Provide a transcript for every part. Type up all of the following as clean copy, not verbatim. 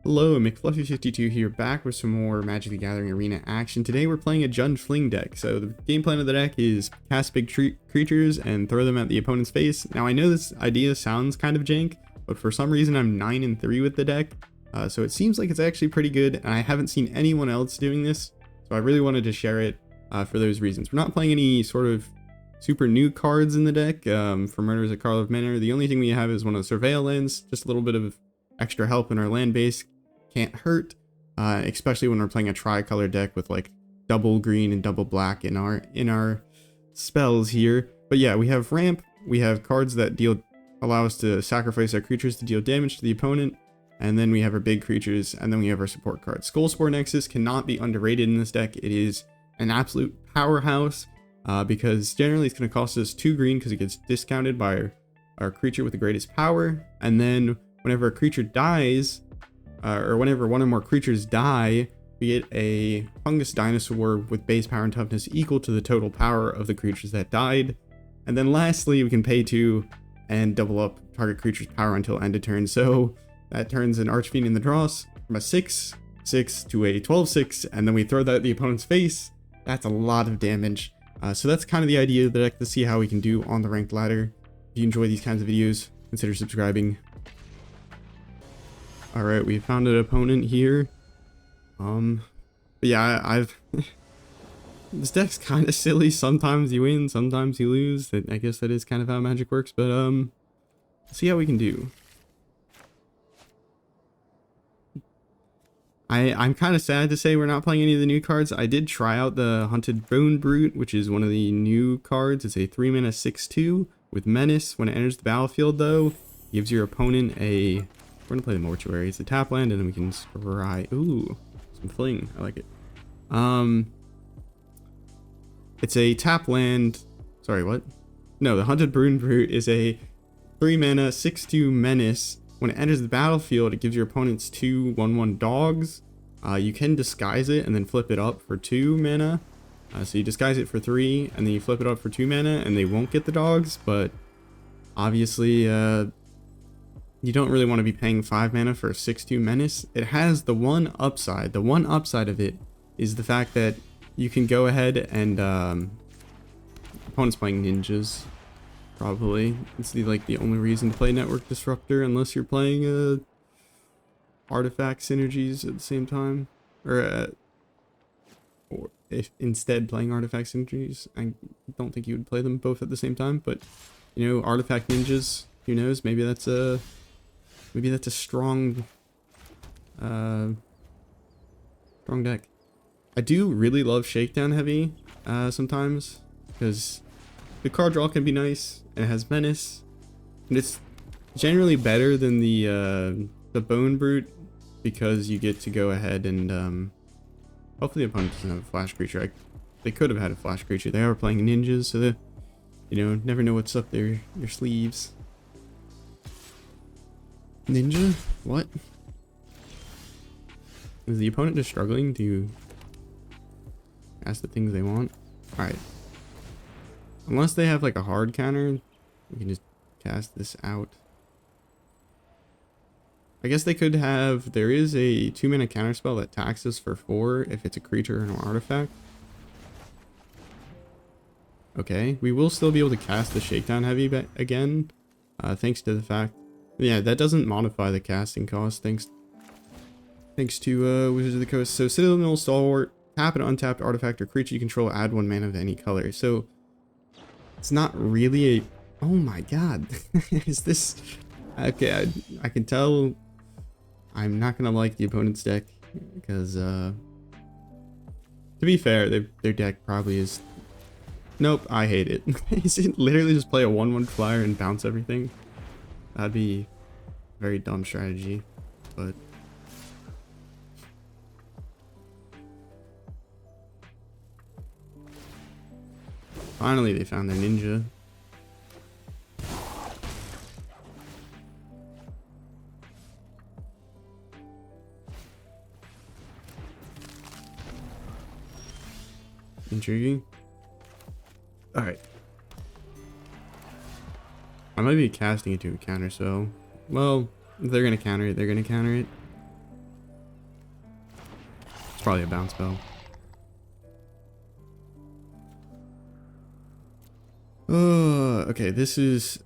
Hello, McFluffy52 here, back with some more Magic the Gathering Arena action. Today we're playing a Jund Fling deck. So the game plan of the deck is cast big creatures and throw them at the opponent's face. Now I know this idea sounds kind of jank, but for some reason I'm 9-3 with the deck. So it seems like it's actually pretty good, and I haven't seen anyone else doing this. So I really wanted to share it for those reasons. We're not playing any sort of super new cards in the deck for Murderers at Carl of Manor. The only thing we have is one of the Surveil lands, just a little bit of extra help in our land base. Can't hurt, especially when we're playing a tricolor deck with like double green and double black in our spells here. But yeah, we have ramp, we have cards that allow us to sacrifice our creatures to deal damage to the opponent, and then we have our big creatures, and then we have our support cards. Skullspore Nexus cannot be underrated in this deck. It is an absolute powerhouse because generally it's going to cost us 2 green because it gets discounted by our creature with the greatest power, and then whenever a creature dies, or whenever one or more creatures die, we get a fungus dinosaur with base power and toughness equal to the total power of the creatures that died. And then lastly, we can pay 2 and double up target creature's power until end of turn. So that turns an Archfiend in the draws from a 6/6 to a 12/6, and then we throw that at the opponent's face. That's a lot of damage. So that's kind of the idea of the deck, to see how we can do on the ranked ladder. If you enjoy these kinds of videos, consider subscribing. Alright, we found an opponent here. But yeah, I've this deck's kind of silly. Sometimes you win, sometimes you lose. I guess that is kind of how Magic works, but let's see how we can do. I'm kind of sad to say we're not playing any of the new cards. I did try out the Hunted Bone Brute, which is one of the new cards. It's a 3-mana 6/2 with Menace. When it enters the battlefield, though, gives your opponent a... We're gonna play the Mortuary. It's a tap land, and then we can scry. Ooh, some Fling. I like it. It's a tap land. Sorry, what? No, the Hunted Bone Brute is a 3-mana 6/2 Menace. When it enters the battlefield, it gives your opponents 2 1/1 dogs. You can disguise it and then flip it up for 2 mana. So you disguise it for 3, and then you flip it up for 2 mana, and they won't get the dogs. But obviously, you don't really want to be paying 5 mana for a 6/2 Menace. It has the one upside. The one upside of it is the fact that you can go ahead and opponent's playing ninjas. Probably it's the only reason to play Network Disruptor, unless you're playing artifact synergies at the same time, or if instead playing artifact synergies. I don't think you would play them both at the same time, but you know, artifact ninjas. Who knows? Maybe that's a strong strong deck. I do really love Shakedown Heavy sometimes, because the card draw can be nice, and it has Menace, and it's generally better than the Bone Brute, because you get to go ahead and hopefully the opponent doesn't have a flash creature. They could have had a flash creature. They are playing ninjas, so they, you know, never know what's up their sleeves. Ninja? What? Is the opponent just struggling to ask the things they want? Alright. Unless they have like a hard counter, we can just cast this out. I guess they could have... There is a 2-mana counterspell that taxes for 4 if it's a creature or an artifact. Okay, we will still be able to cast the Shakedown Heavy again, thanks to the fact... Yeah, that doesn't modify the casting cost, thanks to Wizards of the Coast. So Citanul Stalwart, tap an untapped artifact or creature you control, add 1 mana of any color. So it's not really a... Oh my god. Is this... Okay, I can tell I'm not gonna like the opponent's deck, because to be fair, their deck probably is... Nope, I hate it. Is it literally just play a 1/1 flyer and bounce everything? That'd be a very dumb strategy, but... Finally, they found their ninja. Intriguing. Alright. I might be casting it to a counter, so... Well, if they're gonna counter it, they're gonna counter it. It's probably a bounce spell. Oh, okay, this is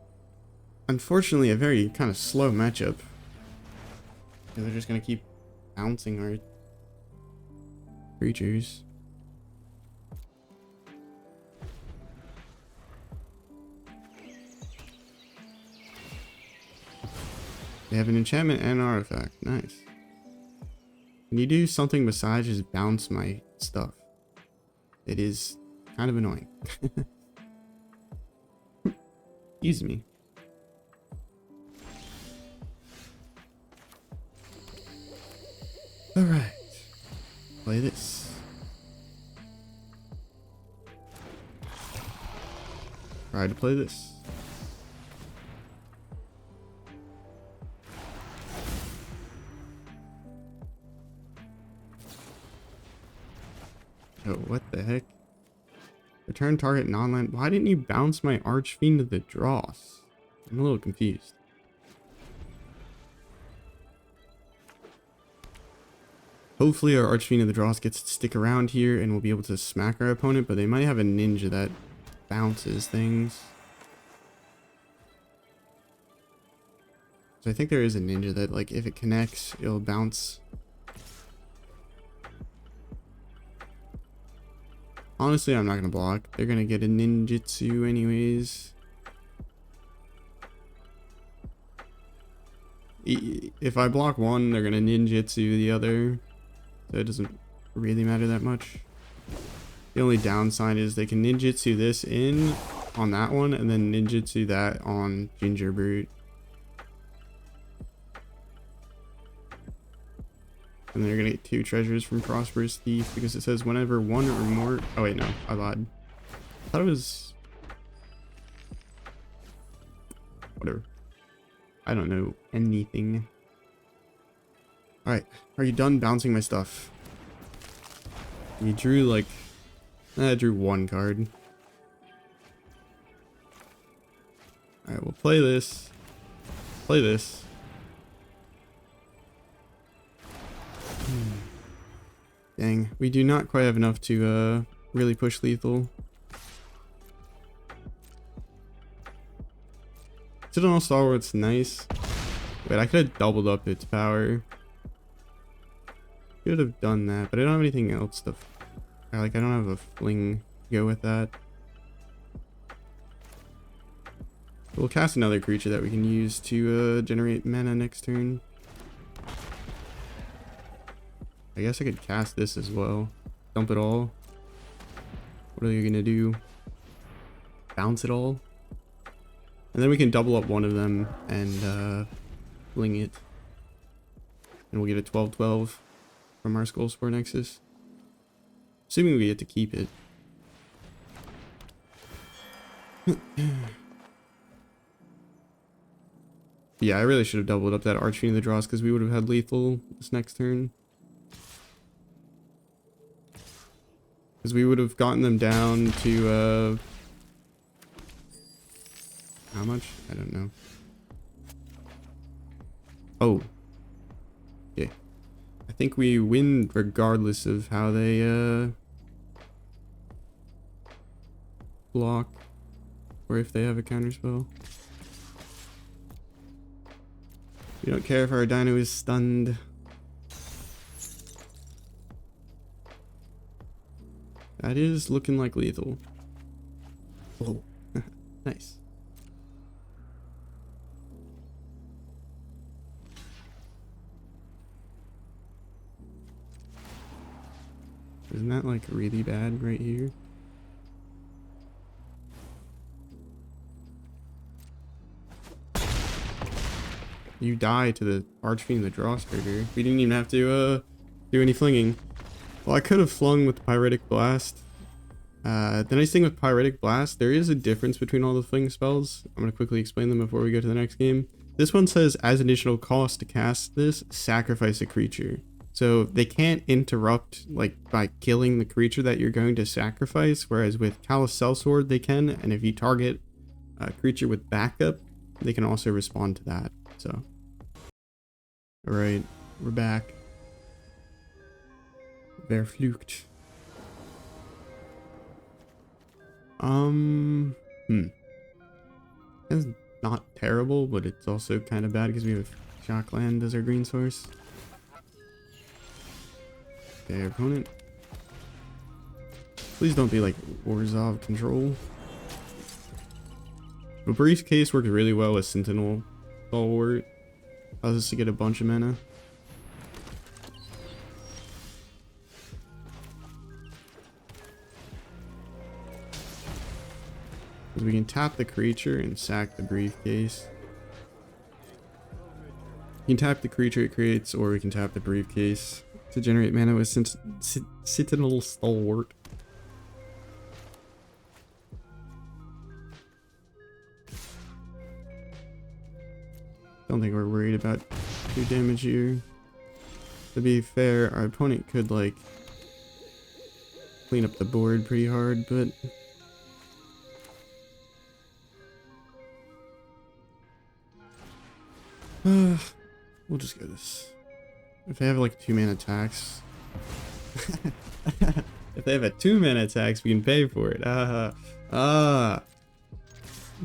unfortunately a very kind of slow matchup. They're just gonna keep bouncing our creatures. They have an enchantment and an artifact. Nice. Can you do something besides just bounce my stuff? It is kind of annoying. Excuse me. Alright. Play this. Try to play this. Oh, what the heck? Return target non-land. Why didn't you bounce my Archfiend to the Dross? I'm a little confused. Hopefully our Archfiend of the Dross gets to stick around here and we'll be able to smack our opponent, but they might have a ninja that bounces things. So I think there is a ninja that, like, if it connects, it'll bounce. Honestly, I'm not going to block. They're going to get a ninjutsu anyways. If I block one, they're going to ninjutsu the other. So it doesn't really matter that much. The only downside is they can ninjutsu this in on that one and then ninjutsu that on Ginger Brute. And they're gonna get 2 treasures from Prosperous Thief because it says whenever one or more. Oh wait, no, I lied. I thought it was. Whatever. I don't know anything. Alright, are you done bouncing my stuff? You drew like. I drew 1 card. Alright, we'll play this. Play this. Dang, we do not quite have enough to really push lethal. Citanul Stalwart's nice. Wait, I could have doubled up its power. Could have done that, but I don't have anything else to. Like, I don't have a fling to go with that. We'll cast another creature that we can use to generate mana next turn. I guess I could cast this as well. Dump it all. What are you gonna do? Bounce it all? And then we can double up one of them and fling it. And we'll get a 12/12 from our Skullspore Nexus. Assuming we get to keep it. Yeah, I really should have doubled up that Archfiend of the Dross because we would have had lethal this next turn. Because we would have gotten them down to, how much? I don't know. Oh. Yeah. I think we win regardless of how they, block. Or if they have a counterspell. We don't care if our dino is stunned. That is looking like lethal. Oh, nice. Isn't that like really bad right here? You die to the Archfiend of the Dross trigger. We didn't even have to do any flinging. Well, I could have flung with Pyretic Blast. The nice thing with Pyretic Blast, there is a difference between all the fling spells. I'm going to quickly explain them before we go to the next game. This one says, as additional cost to cast this, sacrifice a creature. So they can't interrupt like by killing the creature that you're going to sacrifice, whereas with Callous Sellsword they can, and if you target a creature with backup, they can also respond to that. So, alright, we're back. Verflucht. It's not terrible, but it's also kind of bad because we have Shockland as our green source. Okay, our opponent. Please don't be like Orzhov control. But Briefcase worked really well with Citanul Stalwart. Allows us to get a bunch of mana. We can tap the creature and sack the Briefcase. You can tap the creature it creates, or we can tap the Briefcase to generate mana with Citanul Stalwart. Don't think we're worried about 2 damage here. To be fair, our opponent could like clean up the board pretty hard, but we'll just go this. If they have like 2 mana attacks, if they have a 2 mana attacks, we can pay for it. I'm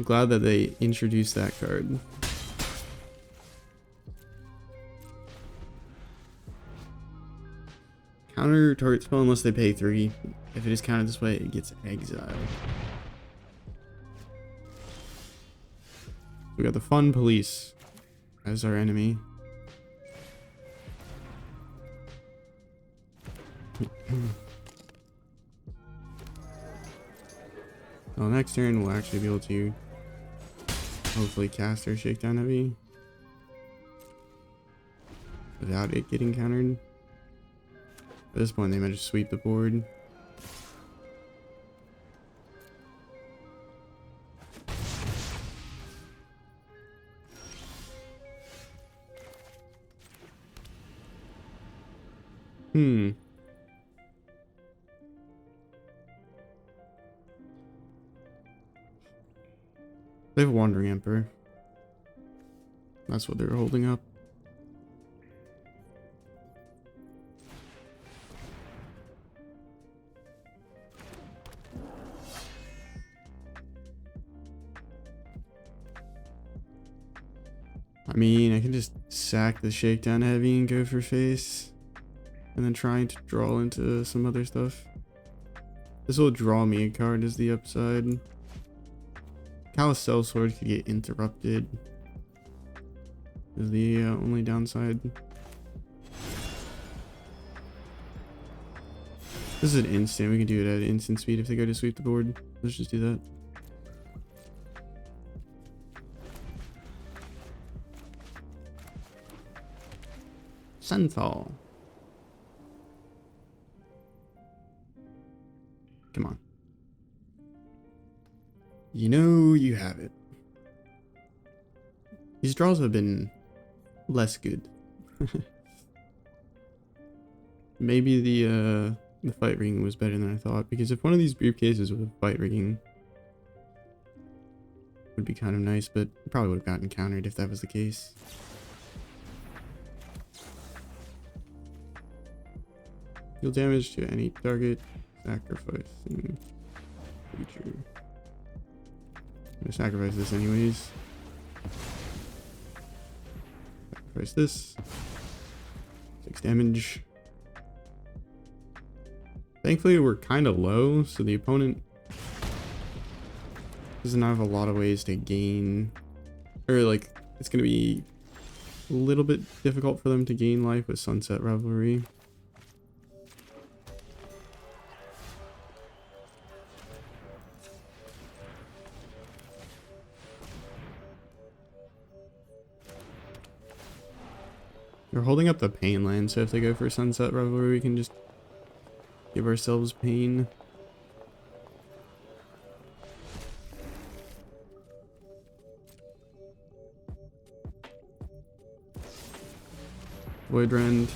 glad that they introduced that card. Counter target spell unless they pay 3. If it is countered this way, it gets exiled. We got the Fun Police as our enemy. Well, next turn we'll actually be able to hopefully cast our Shakedown Heavy without it getting countered. At this point, they might just sweep the board. They have Wandering Emperor. That's what they're holding up. I mean, I can just sack the Shakedown Heavy and go for face. And then trying to draw into some other stuff. This will draw me a card as the upside. Callous Sellsword could get interrupted. Is the only downside. This is an instant. We can do it at instant speed if they go to sweep the board. Let's just do that. Sunfall. Come on. You know you have it. These draws have been less good. Maybe the fight ring was better than I thought, because if one of these briefcases with a fight ring would be kind of nice, but probably would have gotten countered if that was the case. Deal damage to any target, sacrificing creature. I'm gonna sacrifice this anyways. Sacrifice this. 6 damage. Thankfully, we're kind of low, so the opponent doesn't have a lot of ways to gain, or like it's gonna be a little bit difficult for them to gain life with Sunset Revelry. We're holding up the pain land, so if they go for Sunset Revelry, we can just give ourselves pain. Voidrend.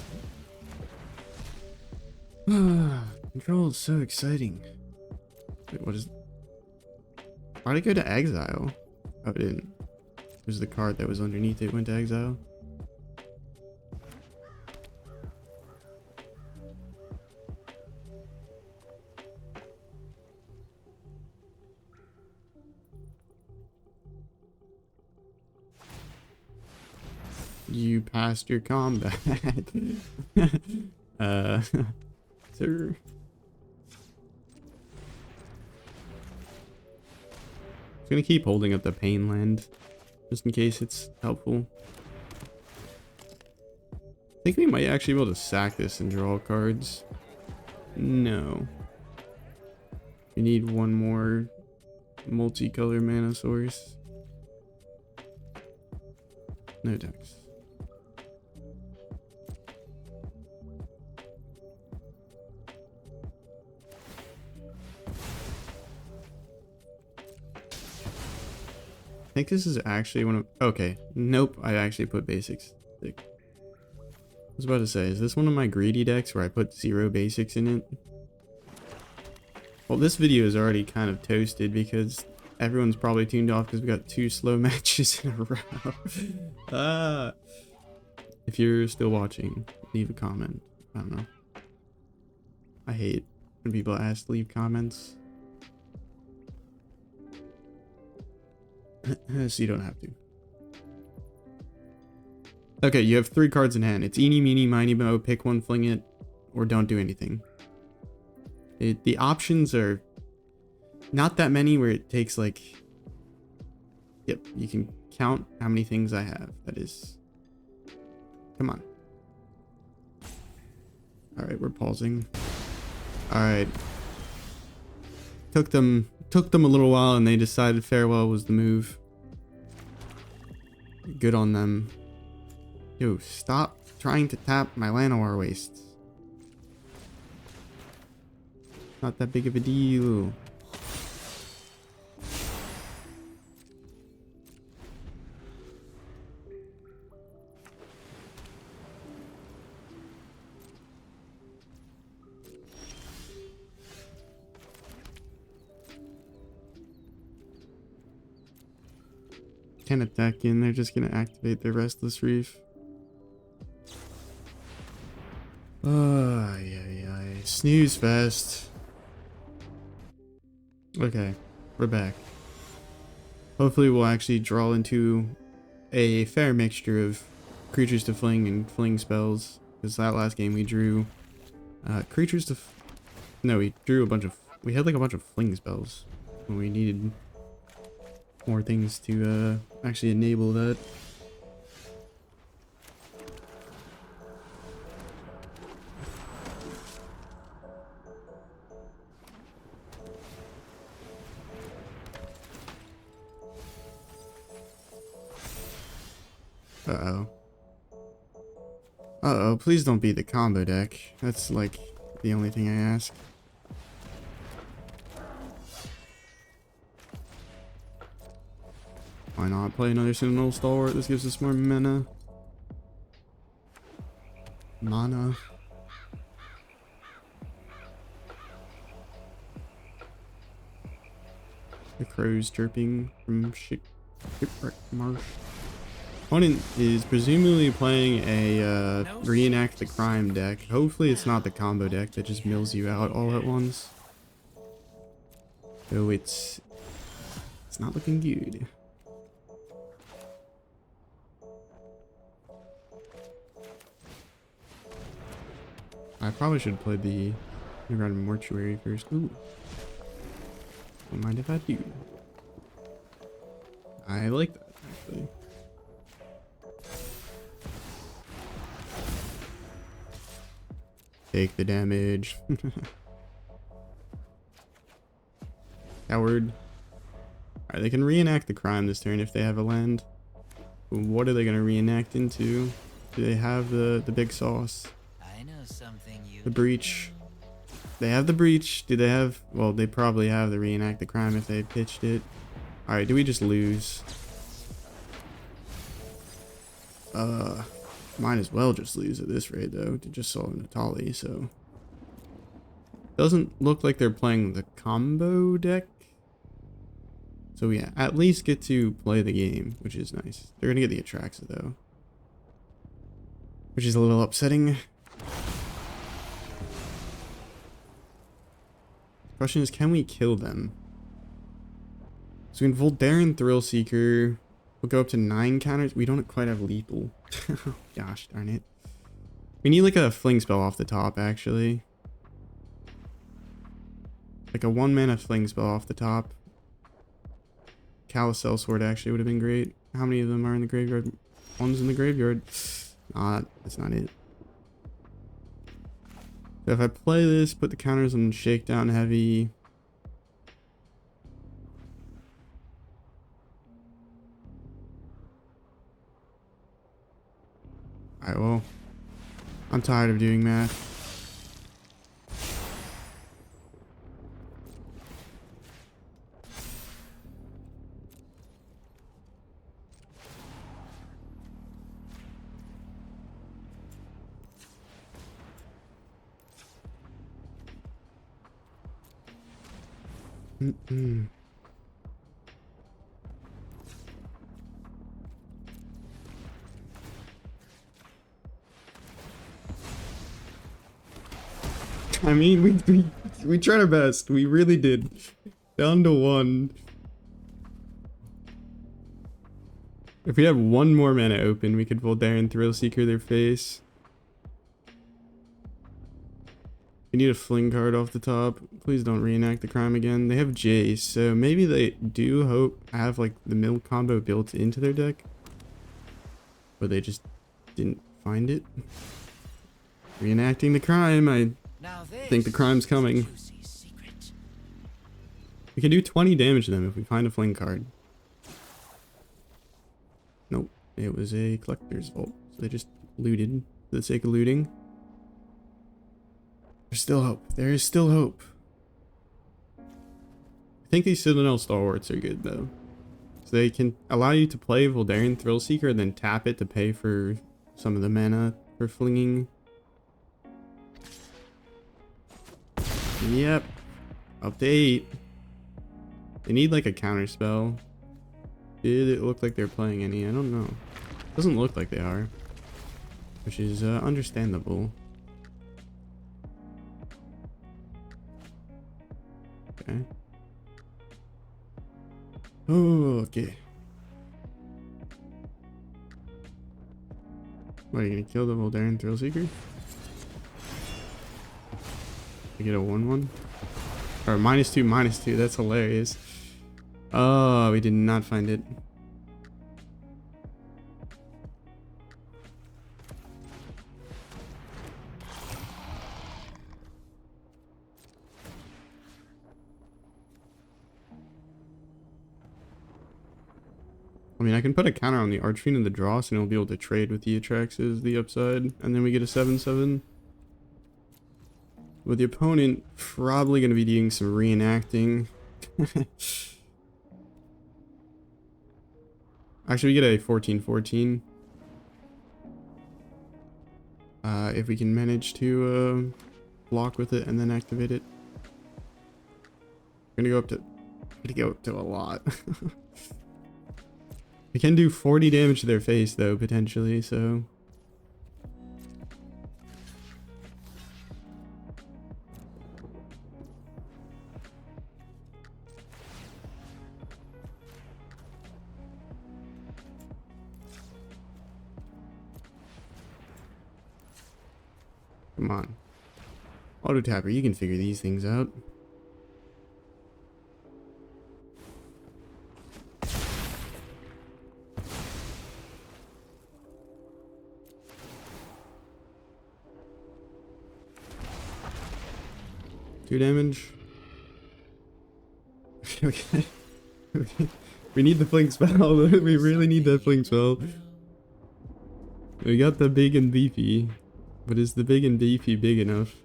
Control is so exciting. Wait, what is... Why'd it go to exile? Oh, it didn't. It was the card that was underneath it went to exile. You passed your combat. Sir. I'm gonna keep holding up the pain land, just in case it's helpful. I think we might actually be able to sack this and draw cards. No. We need one more multicolor mana source. No decks. I think this is actually one of... Okay. Nope. I actually put basics. I was about to say, is this one of my greedy decks where I put 0 basics in it? Well, this video is already kind of toasted because everyone's probably tuned off because we got 2 slow matches in a row. If you're still watching, leave a comment. I don't know. I hate when people ask to leave comments. So you don't have to. Okay, you have 3 cards in hand. It's eeny, meeny, miny, mo. Pick one, fling it, or don't do anything. The options are not that many where it takes like... Yep, you can count how many things I have. That is... Come on. Alright, we're pausing. Alright. Took them a little while and they decided farewell was the move. Good on them. Yo, stop trying to tap my Llanowar wastes. Not that big of a deal. Can't attack in, they're just gonna activate their Restless Reef. Yeah. Snooze fest. Okay, we're back. Hopefully we'll actually draw into a fair mixture of creatures to fling and fling spells. Because that last game we drew creatures to... No, we drew a bunch of... We had like a bunch of fling spells when we needed more things to actually enable that. Uh-oh, please don't be the combo deck. That's like the only thing I ask. Why not play another Citanul Stalwart? This gives us more mana. The crows chirping from Shipwreck Marsh. Opponent is presumably playing a Reenact the Crime deck. Hopefully it's not the combo deck that just mills you out all at once. Though it's not looking good. I probably should play the Underground Mortuary first. Ooh. Don't mind if I do. I like that, actually. Take the damage. Coward. Alright, they can reenact the crime this turn if they have a land. What are they going to reenact into? Do they have the big sauce? I know something you... The breach. They have the breach. Do they have... Well, they probably have the reenact the crime if they pitched it. Alright, do we just lose? Might as well just lose at this rate, though. To just solve Natali, so... Doesn't look like they're playing the combo deck. So we at least get to play the game, which is nice. They're gonna get the Atraxa, though. Which is a little upsetting. Question is, can we kill them? So we can Voldaren Thrillseeker. We'll go up to 9 counters. We don't quite have lethal. Gosh darn it. We need like a fling spell off the top, actually. Like a 1-mana fling spell off the top. Callous Sword actually would have been great. How many of them are in the graveyard? One's in the graveyard. That's not it. So if I play this, put the counters on Shakedown Heavy. Alright, well, I'm tired of doing math. I mean, we tried our best. We really did. Down to 1. If we had 1 more mana open, we could Voldaren Thrillseeker their face. We need a fling card off the top. Please don't reenact the crime again. They have Jace, so maybe they do have like the mill combo built into their deck. But they just didn't find it. Reenacting the crime, I think the crime's coming. We can do 20 damage to them if we find a fling card. Nope, it was a collector's vault. So they just looted for the sake of looting. There's still hope. There is still hope. I think these Citanul Stalwarts are good though. So they can allow you to play Voldaren Thrillseeker and then tap it to pay for some of the mana for flinging. Yep. Up to 8. They need like a counter spell. Did it look like they're playing any? I don't know. Doesn't look like they are. Which is understandable. Okay. Oh, okay. What, are you gonna kill the Voldaren Thrillseeker? I get a 1/1? Or -2/-2, that's hilarious. Oh, we did not find it. I mean, I can put a counter on the Archfiend and the Dross and it'll be able to trade with the Atraxes, the upside, and then we get a 7/7. With the opponent probably going to be doing some reenacting. Actually, we get a 14/14. If we can manage to block with it and then activate it. We're gonna go up to a lot. We can do 40 damage to their face though, potentially, so. Come on. Auto Tapper, you can figure these things out. Two damage. Okay. We need the fling spell. We really need that fling spell. We got the big and beefy. But is the big and beefy big enough?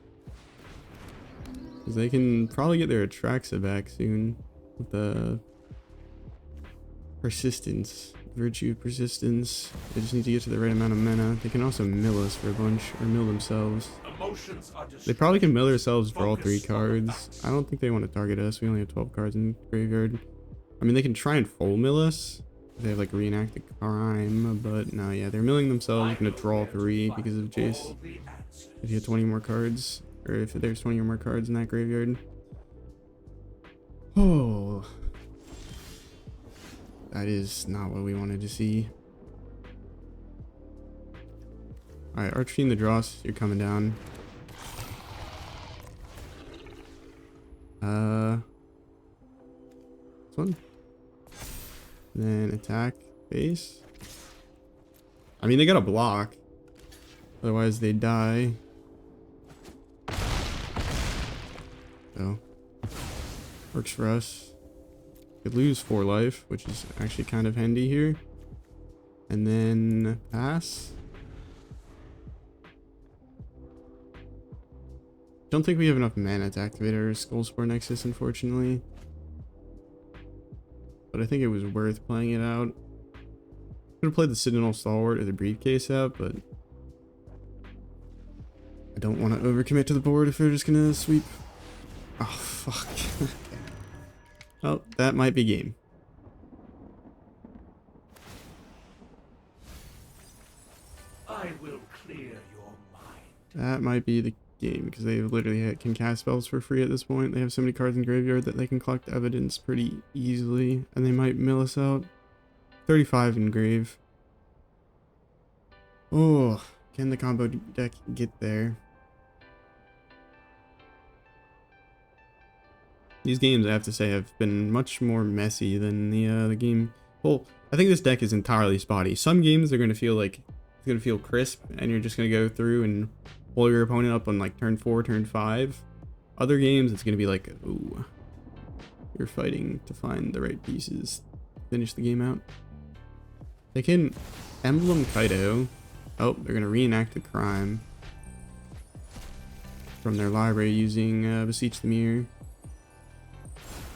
Because they can probably get their Atraxa back soon. With the persistence. Virtue persistence. They just need to get to the right amount of mana. They can also mill us for a bunch. Or mill themselves. They probably can mill themselves, draw 3 cards. I don't think they want to target us. We only have 12 cards in graveyard. I mean, they can try and full mill us. They have like Reenact the crime, but no, yeah, they're milling themselves. They're gonna draw 3 because of Jace. If you have 20 more cards, or if there's 20 or more cards in that graveyard. Oh, That is not what we wanted to see. Alright, Archfiend the Dross, you're coming down. This one. Then attack base. I mean, they got a block. Otherwise, they die. So, works for us. Could lose 4 life, which is actually kind of handy here. And then pass. Don't think we have enough mana to activate our Skullspore Nexus, unfortunately. But I think it was worth playing it out. Could have played the Citanul Stalwart or the Briefcase out, but I don't want to overcommit to the board if they're just gonna sweep. Oh, fuck. Oh, that might be game. I will clear your mind. That might be the game, because they literally can cast spells for free at this point. They have so many cards in graveyard that they can collect evidence pretty easily, and they might mill us out. 35 in grave. Oh, can the combo deck get there? These games, I have to say, have been much more messy than the game. Well, I think this deck is entirely spotty. Some games are going to feel like it's going to feel crisp, and you're just going to go through and pull your opponent up on like turn 4, turn 5. Other games, it's going to be like, ooh, you're fighting to find the right pieces to finish the game out. They can Emblem Kaido. Oh, they're going to reenact the crime from their library using Beseech the Mirror.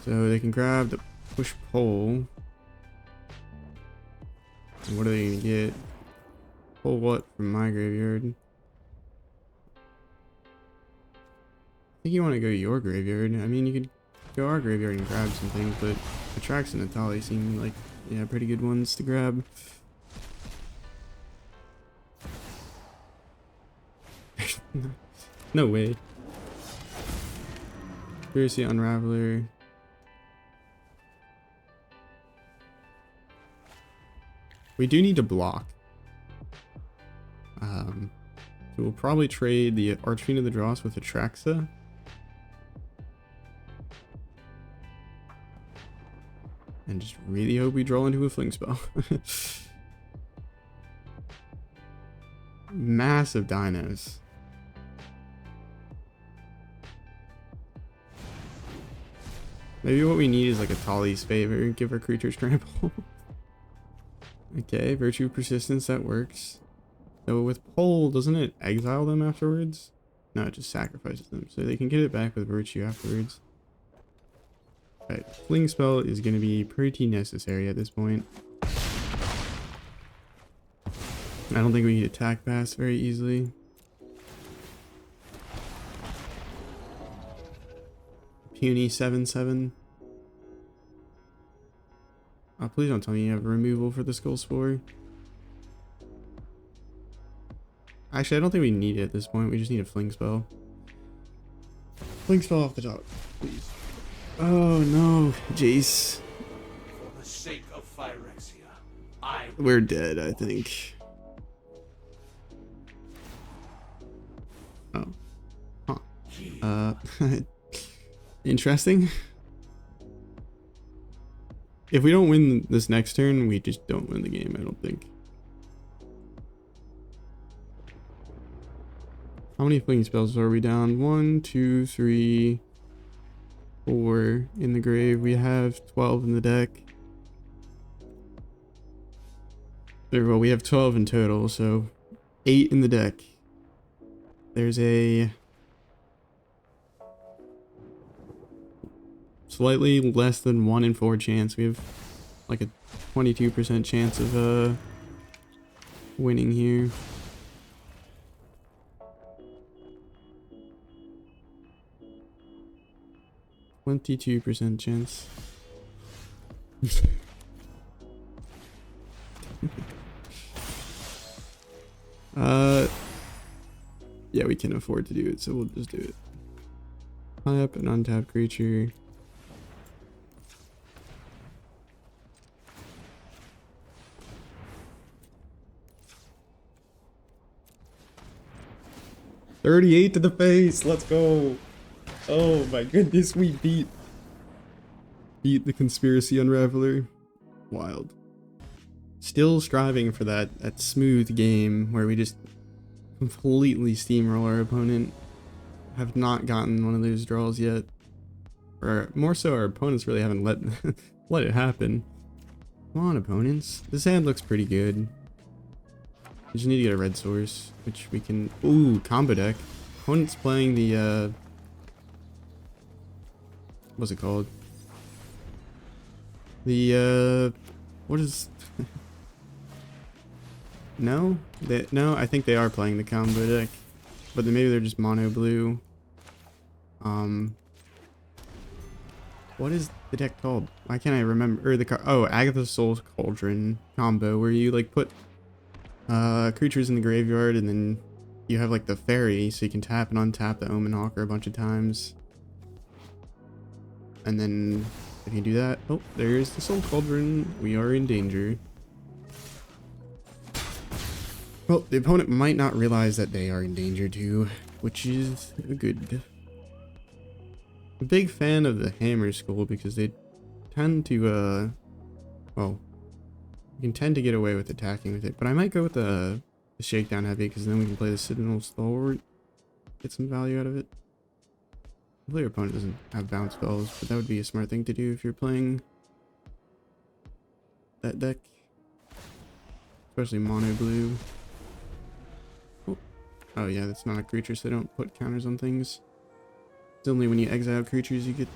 So they can grab the push pull. And what are they going to get? Pull what from my graveyard? I think you want to go to your graveyard. I mean, you could go our graveyard and grab some things, but Attrax and Natali seem like, yeah, pretty good ones to grab. No way. Conspiracy Unraveler. We do need to block. So we'll probably trade the Archfiend of the Dross with Atraxa. And just really hope we draw into a Fling spell. Massive dinos. Maybe what we need is like a Tali's Favor, give our creatures trample. Okay, Virtue of Persistence, that works. So with Pull, doesn't it exile them afterwards? No, it just sacrifices them, so they can get it back with Virtue afterwards. Alright, Fling spell is going to be pretty necessary at this point. I don't think we can attack pass very easily. Puny 7/7. Oh, please don't tell me you have removal for the Skullspore. Actually, I don't think we need it at this point. We just need a Fling spell. Fling spell off the top, please. Oh no, Jace. For the sake of Phyrexia, We're dead, I think. Oh. Huh. Interesting. If we don't win this next turn, we just don't win the game, I don't think. How many Fling spells are we down? 1, 2, 3, 4 in the grave. We have 12 in the deck. Well, we have 12 in total, so 8 in the deck. There's a slightly less than 1 in 4 chance. We have like a 22% chance of winning here. %% chance. Yeah, we can afford to do it, so we'll just do it. Tap an untapped creature. 38 to the face. Let's go. Oh my goodness, we beat the conspiracy unraveler. Wild. Still striving for that smooth game where we just completely steamroll our opponent. Have not gotten one of those draws yet. Or more so, our opponents really haven't let let it happen. Come on, opponents. This hand looks pretty good. We just need to get a red source, which we can. Ooh, combo deck. Opponent's playing the what's it called? The what is? No, no. I think they are playing the combo deck, but then maybe they're just mono blue. What is the deck called? Why can't I remember? Or oh, Agatha's Soul's Cauldron combo, where you like put creatures in the graveyard and then you have like the fairy, so you can tap and untap the Omen Hawker a bunch of times. And then if you do that, oh, there's the Soul Cauldron. We are in danger. Well, the opponent might not realize that they are in danger too, which is good. I'm a big fan of the Hammer Skull because they tend to, well, you can tend to get away with attacking with it, but I might go with the Shakedown Heavy because then we can play the Citanul Stalwart, get some value out of it. Hopefully your opponent doesn't have bounce spells, but that would be a smart thing to do if you're playing that deck, especially mono blue. Oh yeah, that's not a creature, so they don't put counters on things. It's only when you exile creatures you get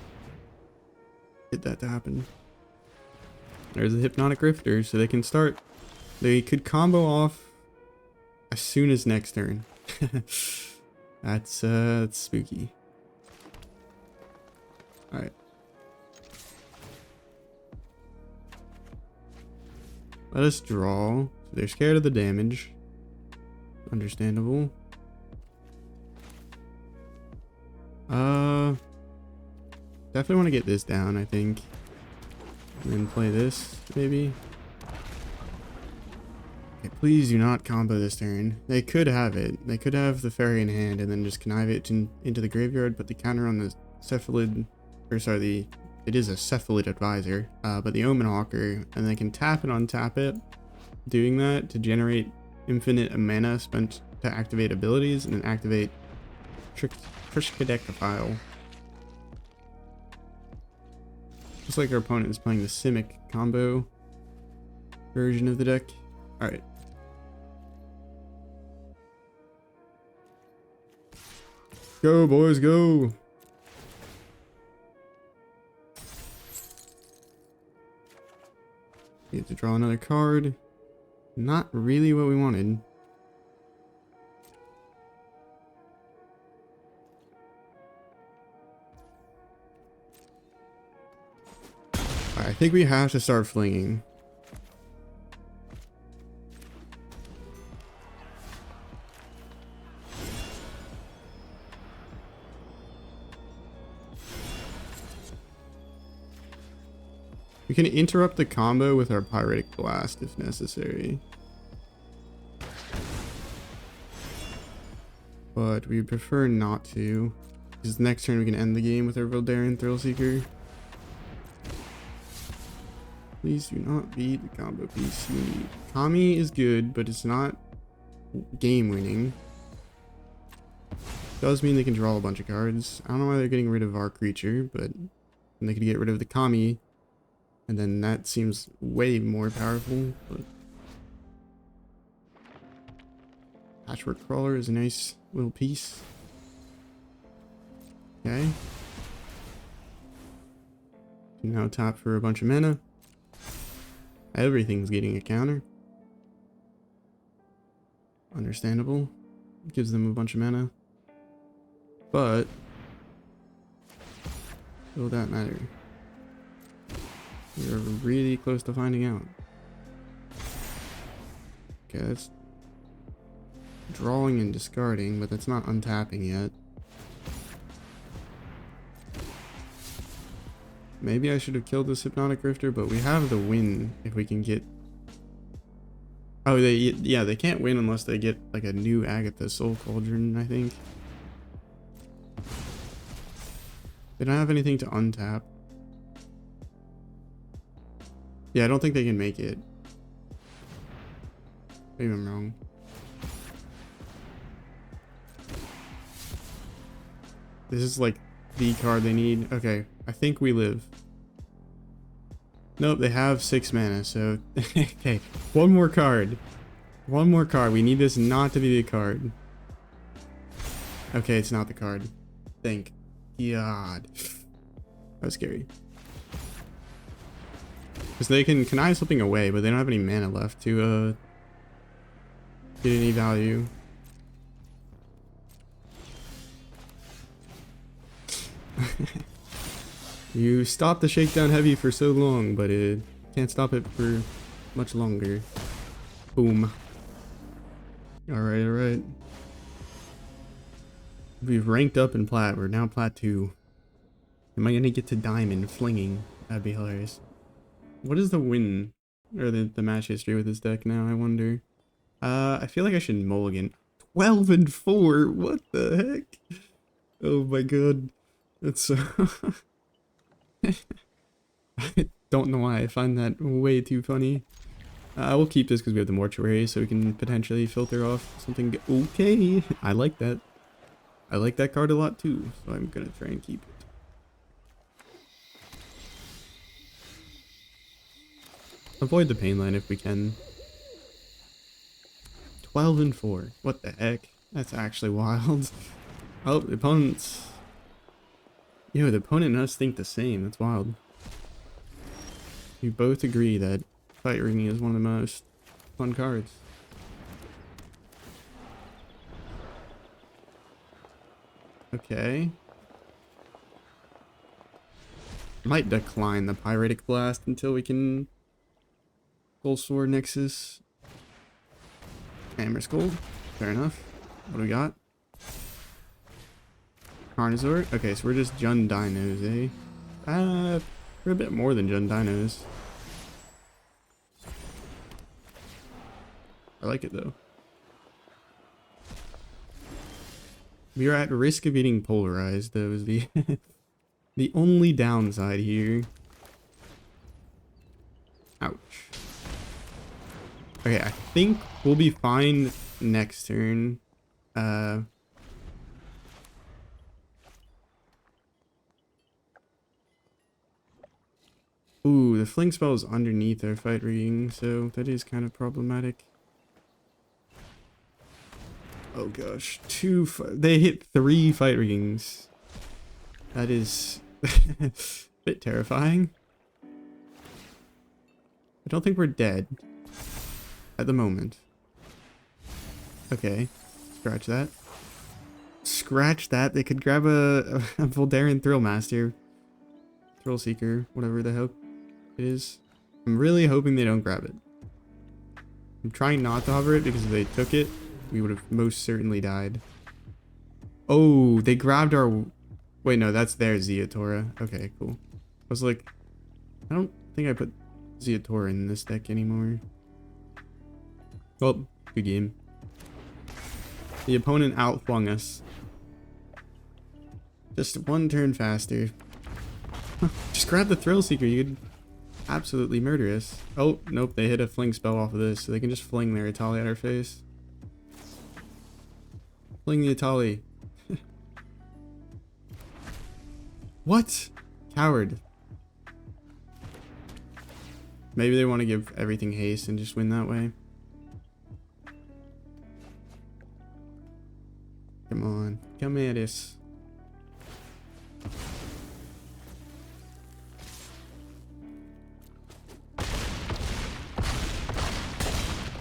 that to happen. There's a Hypnotic Rifter, so they can start. They could combo off as soon as next turn. That's spooky. Alright. Let us draw. So they're scared of the damage. Understandable. Definitely want to get this down, I think. And then play this, maybe. Okay, please do not combo this turn. They could have it. They could have the fairy in hand and then just connive it into the graveyard, put the counter on the cephalid, or sorry, it is a cephalid advisor, but the Omen Hawker, and they can tap and untap it, doing that to generate infinite mana spent to activate abilities and then activate Triskaidekaphile. Just like our opponent is playing the Simic combo version of the deck. Alright. Go, boys, go! We have to draw another card. Not really what we wanted. I think we have to start flinging. We can interrupt the combo with our Pyretic Blast if necessary. But we prefer not to, because next turn we can end the game with our Voldaren Thrillseeker. Please do not beat the combo piece you need. Kami is good, but it's not game winning. Does mean they can draw a bunch of cards. I don't know why they're getting rid of our creature, but they could get rid of the Kami, and then that seems way more powerful. But Patchwork Crawler is a nice little piece. Okay. Now tap for a bunch of mana. Everything's getting a counter. Understandable. Gives them a bunch of mana. But will that matter? We're really close to finding out. Okay, that's drawing and discarding, but that's not untapping yet. Maybe I should have killed this Hypnotic Rifter, but we have the win if we can get... Oh, yeah, they can't win unless they get like a new Agatha Soul Cauldron, I think. They don't have anything to untap. Yeah, I don't think they can make it. Maybe I'm wrong. This is like the card they need. Okay, I think we live. Nope, they have 6 mana, so... Okay, one more card. One more card. We need this not to be the card. Okay, it's not the card. Thank God. That was scary. Because they can connive slipping away, but they don't have any mana left to get any value. You stopped the shakedown heavy for so long, but it can't stop it for much longer. Boom. Alright, alright. We've ranked up in plat. We're now plat 2. Am I gonna get to diamond flinging? That'd be hilarious. What is the win or the match history with this deck now, I wonder? I feel like I should mulligan. 12-4. What the heck? Oh my god. That's so I don't know why I find that way too funny. We'll keep this because we have the mortuary, so we can potentially filter off something. Okay, I like that. I like that card a lot too, so I'm gonna try and keep it. Avoid the pain line if we can. 12-4. What the heck? That's actually wild. Oh, the opponent's... Yo, the opponent and us think the same. That's wild. We both agree that fight ringing is one of the most fun cards. Okay. Might decline the Pyretic Blast until we can... Skullspore Nexus. Hammer Skull. Fair enough. What do we got? Carnosaur? Okay, so we're just Jund Dinos, eh? We're a bit more than Jund Dinos. I like it though. We are at risk of getting polarized, though, is the the only downside here. Ouch. Okay, I think we'll be fine next turn. Ooh, the fling spell is underneath our fight rigging, so that is kind of problematic. Oh gosh, they hit 3 fight riggings. That is a bit terrifying. I don't think we're dead at the moment. Okay, scratch that. Scratch that. They could grab a Voldaren Thrillseeker, whatever the hell it is. I'm really hoping they don't grab it. I'm trying not to hover it because if they took it, we would have most certainly died. Oh, they grabbed our... Wait, no, that's their Zeatora. Okay, cool. I was like, I don't think I put Zeatora in this deck anymore. Well, good game. The opponent outflung us. Just one turn faster. Just grab the Thrillseeker, you could absolutely murder us. Oh, nope, they hit a fling spell off of this, so they can just fling their Atali at our face. Fling the Atali. What? Coward. Maybe they want to give everything haste and just win that way. Come on. Come at us.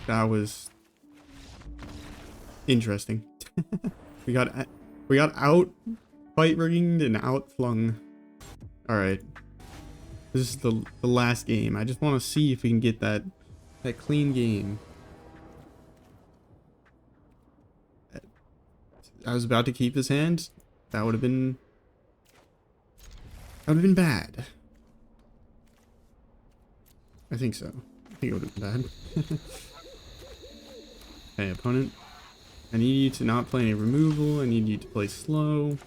That was interesting. we got out fight rigged and out flung. All right, this is the last game. I just want to see if we can get that clean game. I was about to keep his hand. That would have been bad. I think so. I think it would have been bad. Okay, opponent. I need you to not play any removal. I need you to play slow.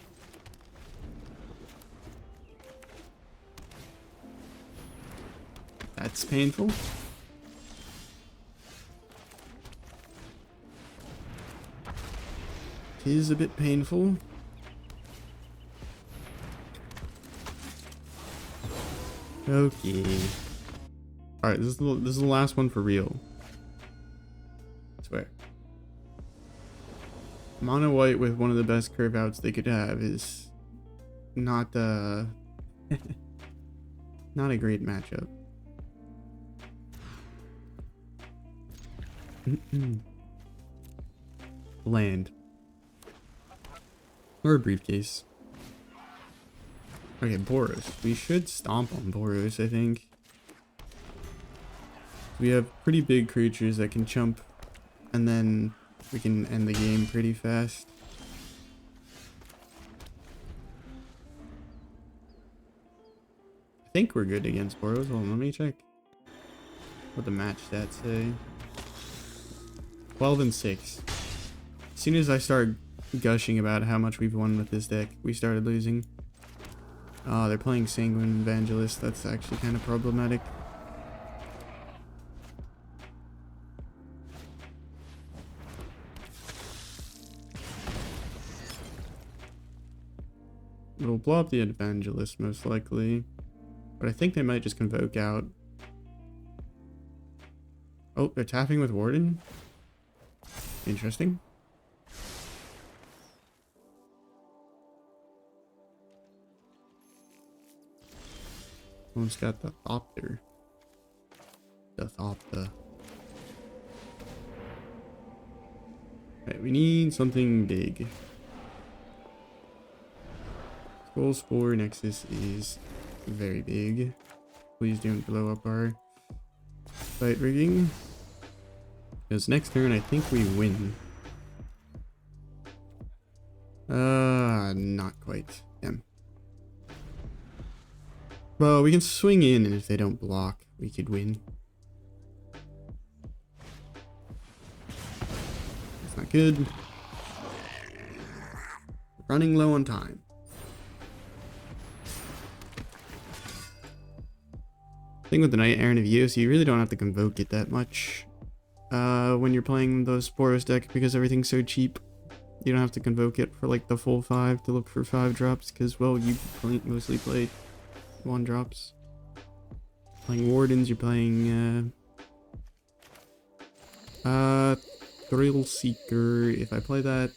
That's painful. It is a bit painful. Okay. Alright, this is the last one for real. I swear. Mono white with one of the best curve outs they could have is not not a great matchup. Land. Or a briefcase. Okay, Boros. We should stomp on Boros, I think. We have pretty big creatures that can chump, and then we can end the game pretty fast. I think we're good against Boros. Hold on, let me check what the match stats say. 12 and 6. As soon as I started gushing about how much we've won with this deck, we started losing. Oh, they're playing Sanguine Evangelist. That's actually kind of problematic. It'll blow up the Evangelist most likely, but I think they might just Convoke out. Oh, they're tapping with Warden? Interesting. One's got the Thopter. The Thopter. Right, we need something big. Skullspore Nexus is very big. Please don't blow up our fight rigging. Because next turn I think we win. Not quite. Damn. Well, we can swing in, and if they don't block, we could win. That's not good. Running low on time. Thing with the Knight Errant of Eos, you really don't have to Convoke it that much when you're playing those Boros deck, because everything's so cheap. You don't have to Convoke it for like the full 5 to look for 5 drops, because, well, you mostly play 1 drops. Playing Wardens, you're playing Thrillseeker. If I play that,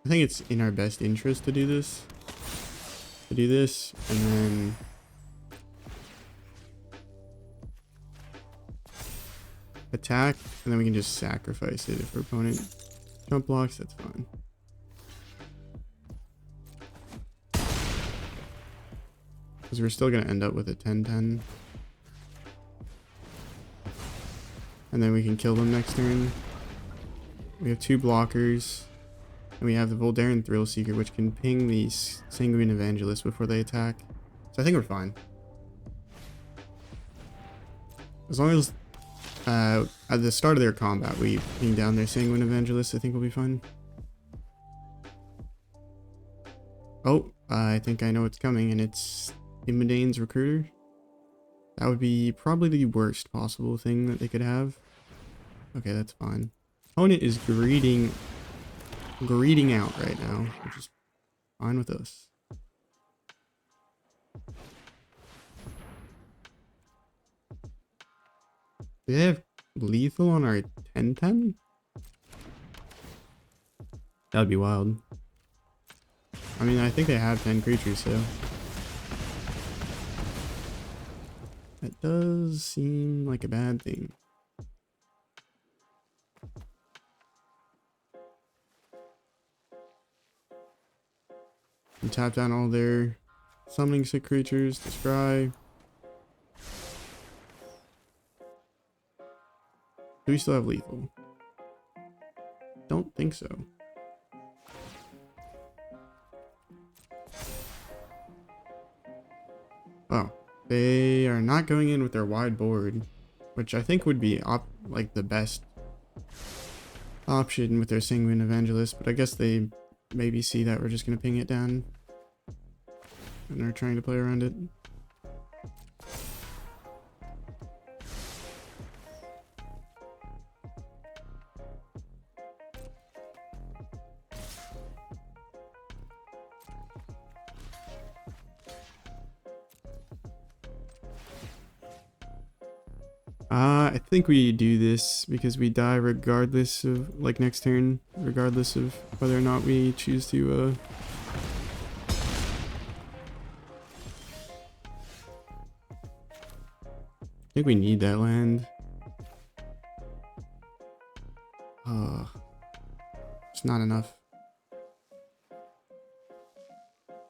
I think it's in our best interest to do this. And then attack, and then we can just sacrifice it if our opponent jump blocks. That's fine. Because we're still going to end up with a 10-10. And then we can kill them next turn. We have 2 blockers. And we have the Voldaren Thrillseeker, which can ping the Sanguine Evangelist before they attack. So I think we're fine. As long as at the start of their combat we ping down their Sanguine Evangelist, I think we'll be fine. Oh, I think I know what's coming, and it's Immodane's Recruiter. That would be probably the worst possible thing that they could have. Okay, that's fine. Opponent is greeting out right now, which is fine with us. Do they have lethal on our 10-10? That'd be wild. I mean, I think they have 10 creatures, so that does seem like a bad thing. And tap down all their summoning sick creatures to scry. Do we still have lethal? Don't think so. Oh, they are not going in with their wide board, which I think would be like the best option with their Sanguine Evangelist, but I guess they maybe see that we're just going to ping it down and they're trying to play around it. I think we do this because we die regardless of, like, next turn, regardless of whether or not we choose to, I think we need that land. It's not enough.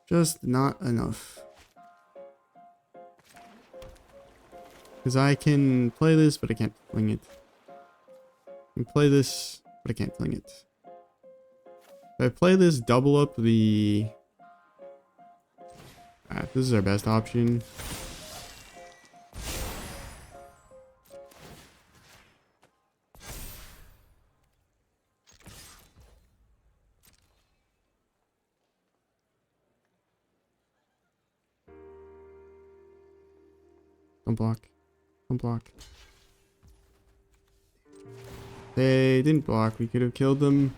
Just not enough. Because I can play this, but I can't fling it. I can play this, but I can't fling it. If I play this, double up the... this is our best option. Don't block. Don't block. They didn't block. We could have killed them.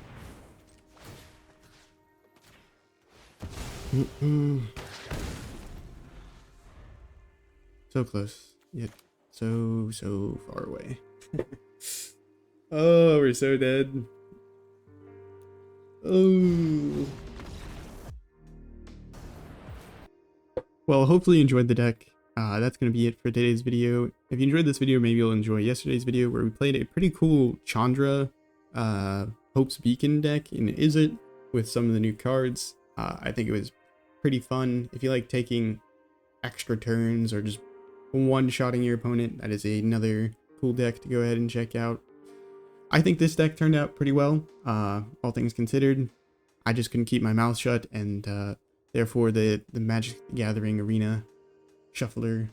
So close, yet so far away. Oh, we're so dead. Oh. Well, hopefully you enjoyed the deck. That's going to be it for today's video. If you enjoyed this video, maybe you'll enjoy yesterday's video where we played a pretty cool Chandra Hope's Beacon deck in Izzet with some of the new cards. I think it was pretty fun. If you like taking extra turns or just one-shotting your opponent, that is another cool deck to go ahead and check out. I think this deck turned out pretty well, all things considered. I just couldn't keep my mouth shut, and therefore the Magic the Gathering Arena Shuffler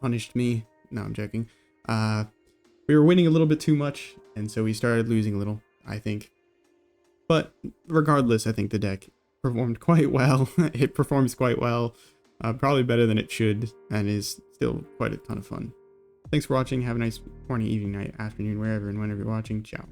punished me. No, I'm joking. We were winning a little bit too much, and so we started losing a little, I think. But regardless, I think the deck performed quite well. It performs quite well. Probably better than it should, and is still quite a ton of fun. Thanks for watching. Have a nice morning, evening, night, afternoon, wherever and whenever you're watching. Ciao.